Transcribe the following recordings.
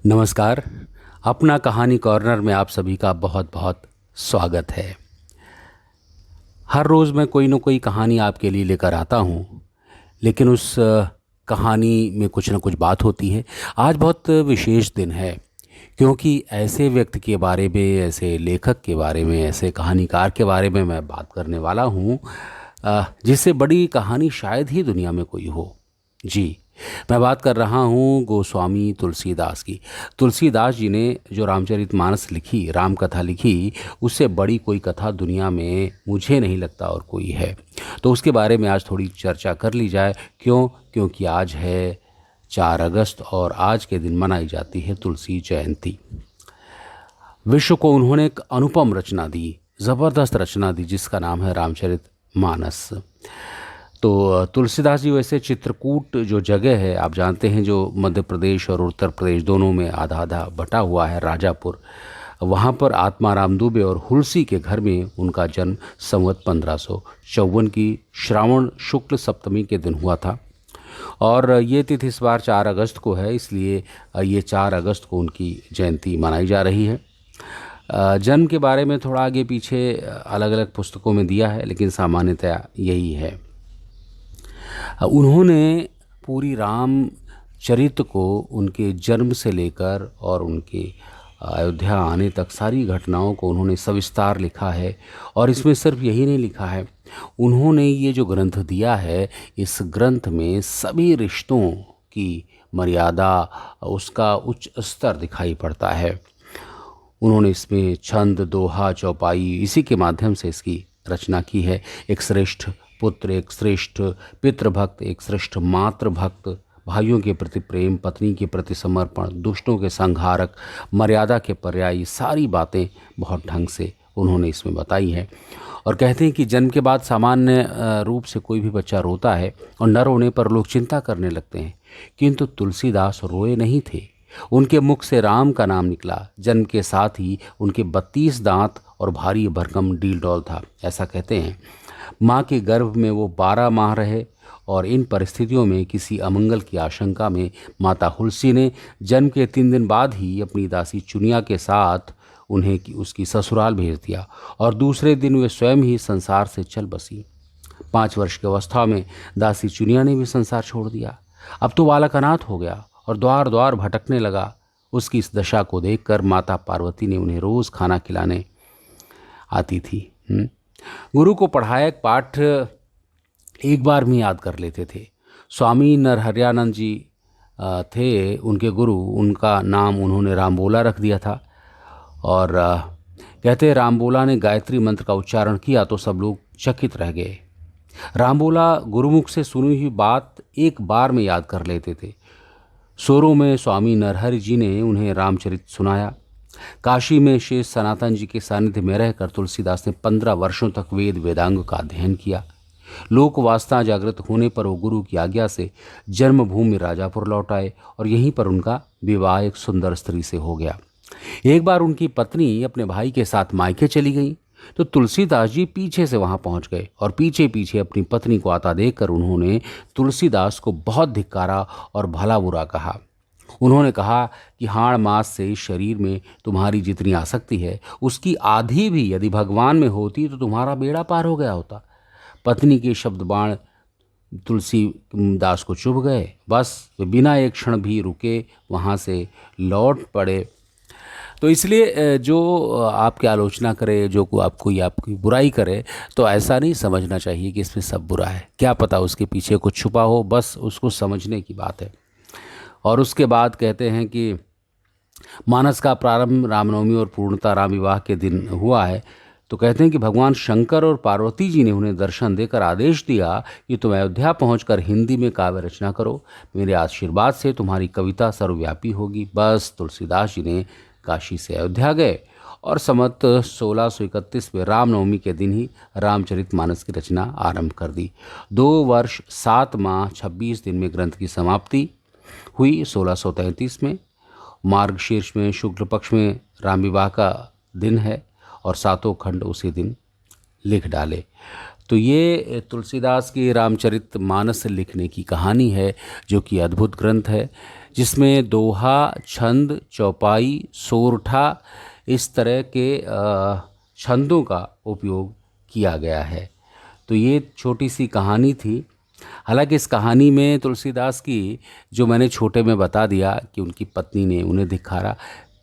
नमस्कार। अपना कहानी कॉर्नर में आप सभी का बहुत बहुत स्वागत है। हर रोज़ मैं कोई न कोई कहानी आपके लिए लेकर आता हूँ, लेकिन उस कहानी में कुछ न कुछ बात होती है। आज बहुत विशेष दिन है, क्योंकि ऐसे व्यक्ति के बारे में, ऐसे लेखक के बारे में, ऐसे कहानीकार के बारे में मैं बात करने वाला हूँ जिससे बड़ी कहानी शायद ही दुनिया में कोई हो। जी, मैं बात कर रहा हूँ गोस्वामी तुलसीदास की। तुलसीदास जी ने जो रामचरितमानस लिखी, राम कथा लिखी, उससे बड़ी कोई कथा दुनिया में मुझे नहीं लगता और कोई है। तो उसके बारे में आज थोड़ी चर्चा कर ली जाए। क्यों? क्योंकि आज है 4 अगस्त और आज के दिन मनाई जाती है तुलसी जयंती। विश्व को उन्होंने एक अनुपम रचना दी, ज़बरदस्त रचना दी, जिसका नाम है रामचरितमानस। तो तुलसीदास जी वैसे चित्रकूट जो जगह है, आप जानते हैं, जो मध्य प्रदेश और उत्तर प्रदेश दोनों में आधा आधा बटा हुआ है, राजापुर, वहाँ पर आत्माराम दुबे और हुलसी के घर में उनका जन्म संवत 1554 की श्रावण शुक्ल सप्तमी के दिन हुआ था। और ये तिथि इस बार 4 अगस्त को है, इसलिए ये 4 अगस्त को उनकी जयंती मनाई जा रही है। जन्म के बारे में थोड़ा आगे पीछे अलग अलग पुस्तकों में दिया है, लेकिन सामान्यतया यही है। उन्होंने पूरी रामचरित को उनके जन्म से लेकर और उनके अयोध्या आने तक सारी घटनाओं को उन्होंने सविस्तार लिखा है। और इसमें सिर्फ यही नहीं लिखा है, उन्होंने ये जो ग्रंथ दिया है, इस ग्रंथ में सभी रिश्तों की मर्यादा, उसका उच्च स्तर दिखाई पड़ता है। उन्होंने इसमें छंद, दोहा, चौपाई, इसी के माध्यम से इसकी रचना की है। एक श्रेष्ठ पुत्र, एक श्रेष्ठ पितृभक्त, एक श्रेष्ठ मातृभक्त, भाइयों के प्रति प्रेम, पत्नी के प्रति समर्पण, दुष्टों के संहारक, मर्यादा के पर्यायी, सारी बातें बहुत ढंग से उन्होंने इसमें बताई है। और कहते हैं कि जन्म के बाद सामान्य रूप से कोई भी बच्चा रोता है और न रोने पर लोग चिंता करने लगते हैं, किंतु तुलसीदास रोए नहीं थे। उनके मुख से राम का नाम निकला। जन्म के साथ ही उनके 32 दांत और भारी भरकम डील डौल था, ऐसा कहते हैं। माँ के गर्भ में वो 12 माह रहे और इन परिस्थितियों में किसी अमंगल की आशंका में माता हुलसी ने जन्म के 3 दिन बाद ही अपनी दासी चुनिया के साथ उन्हें उसकी ससुराल भेज दिया और दूसरे दिन वे स्वयं ही संसार से चल बसी। 5 वर्ष की अवस्था में दासी चुनिया ने भी संसार छोड़ दिया। अब तो बालक अनाथ हो गया और द्वार द्वार भटकने लगा। उसकी इस दशा को देखकर माता पार्वती ने उन्हें रोज़ खाना खिलाने आती थी। गुरु को पढ़ाया एक पाठ एक बार में याद कर लेते थे। स्वामी नरहरियानंद जी थे उनके गुरु। उनका नाम उन्होंने रामबोला रख दिया था। और कहते हैं रामबोला ने गायत्री मंत्र का उच्चारण किया तो सब लोग चकित रह गए। रामबोला गुरुमुख से सुनी हुई बात एक बार में याद कर लेते थे। सोरों में स्वामी नरहरि जी ने उन्हें रामचरित सुनाया। काशी में शेष सनातन जी के सानिध्य में रहकर तुलसीदास ने 15 वर्षों तक वेद वेदांग का अध्ययन किया। लोक वासना जागृत होने पर वो गुरु की आज्ञा से जन्मभूमि राजापुर लौट आए और यहीं पर उनका विवाह एक सुंदर स्त्री से हो गया। एक बार उनकी पत्नी अपने भाई के साथ मायके चली गई तो तुलसीदास जी पीछे से वहां पहुंच गए और पीछे पीछे अपनी पत्नी को आता देखकर उन्होंने तुलसीदास को बहुत धिक्कारा और भला बुरा कहा। उन्होंने कहा कि हाड़ मास से इस शरीर में तुम्हारी जितनी आसक्ति है, उसकी आधी भी यदि भगवान में होती तो तुम्हारा बेड़ा पार हो गया होता। पत्नी के शब्द बाण तुलसीदास को चुभ गए। बस वे बिना एक क्षण भी रुके वहाँ से लौट पड़े। तो इसलिए जो आपकी आलोचना करे, जो कोई आपकी बुराई करे, तो ऐसा नहीं समझना चाहिए कि इसमें सब बुरा है। क्या पता उसके पीछे कुछ छुपा हो, बस उसको समझने की बात है। और उसके बाद कहते हैं कि मानस का प्रारंभ रामनवमी और पूर्णता राम विवाह के दिन हुआ है। तो कहते हैं कि भगवान शंकर और पार्वती जी ने उन्हें दर्शन देकर आदेश दिया कि तुम अयोध्या पहुंचकर हिंदी में काव्य रचना करो। मेरे आशीर्वाद से तुम्हारी कविता सर्वव्यापी होगी। बस तुलसीदास जी ने काशी से अयोध्या गए और संवत 1631 में रामनवमी के दिन ही रामचरितमानस की रचना आरंभ कर दी। 2 वर्ष 7 माह 26 दिन में ग्रंथ की समाप्ति हुई। 1633 में मार्गशीर्ष में शुक्ल पक्ष में राम विवाह का दिन है और 7 खंड उसी दिन लिख डाले। तो ये तुलसीदास की रामचरितमानस लिखने की कहानी है, जो कि अद्भुत ग्रंथ है। जिसमें दोहा, छंद, चौपाई, सोरठा इस तरह के छंदों का उपयोग किया गया है। तो ये छोटी सी कहानी थी। हालांकि इस कहानी में तुलसीदास की, जो मैंने छोटे में बता दिया कि उनकी पत्नी ने उन्हें धिक्कारा,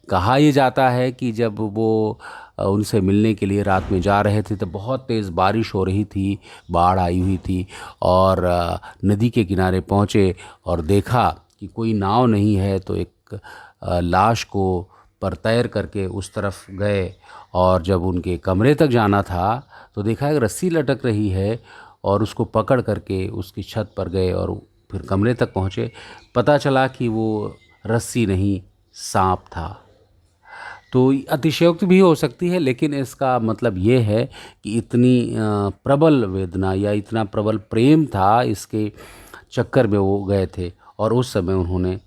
कहा यह जाता है कि जब वो उनसे मिलने के लिए रात में जा रहे थे तो बहुत तेज़ बारिश हो रही थी, बाढ़ आई हुई थी, और नदी के किनारे पहुँचे और देखा कि कोई नाव नहीं है, तो एक लाश को पर तैर करके उस तरफ गए, और जब उनके कमरे तक जाना था तो देखा एक रस्सी लटक रही है, और उसको पकड़ करके उसकी छत पर गए और फिर कमरे तक पहुँचे। पता चला कि वो रस्सी नहीं, सांप था। तो अतिशयोक्ति भी हो सकती है, लेकिन इसका मतलब ये है कि इतनी प्रबल वेदना या इतना प्रबल प्रेम था, इसके चक्कर में वो गए थे, और उस समय उन्होंने,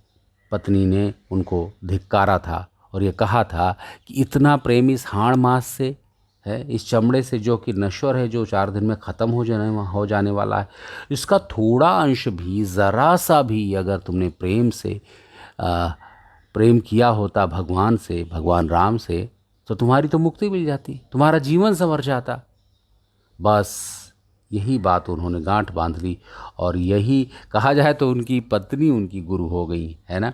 पत्नी ने उनको धिक्कारा था और ये कहा था कि इतना प्रेम इस हाड़ मास से है, इस चमड़े से जो कि नश्वर है, जो 4 दिन में ख़त्म हो जाने वाला है, इसका थोड़ा अंश भी, ज़रा सा भी अगर तुमने प्रेम किया होता भगवान से, भगवान राम से, तो तुम्हारी तो मुक्ति मिल जाती, तुम्हारा जीवन संवर जाता। बस यही बात उन्होंने गांठ बांध ली, और यही कहा जाए तो उनकी पत्नी उनकी गुरु हो गई, है ना।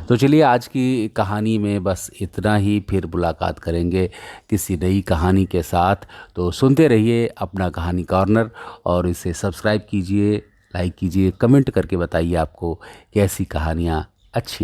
तो चलिए, आज की कहानी में बस इतना ही। फिर मुलाकात करेंगे किसी नई कहानी के साथ। तो सुनते रहिए अपना कहानी कॉर्नर, और इसे सब्सक्राइब कीजिए, लाइक कीजिए, कमेंट करके बताइए आपको कैसी कहानियाँ अच्छी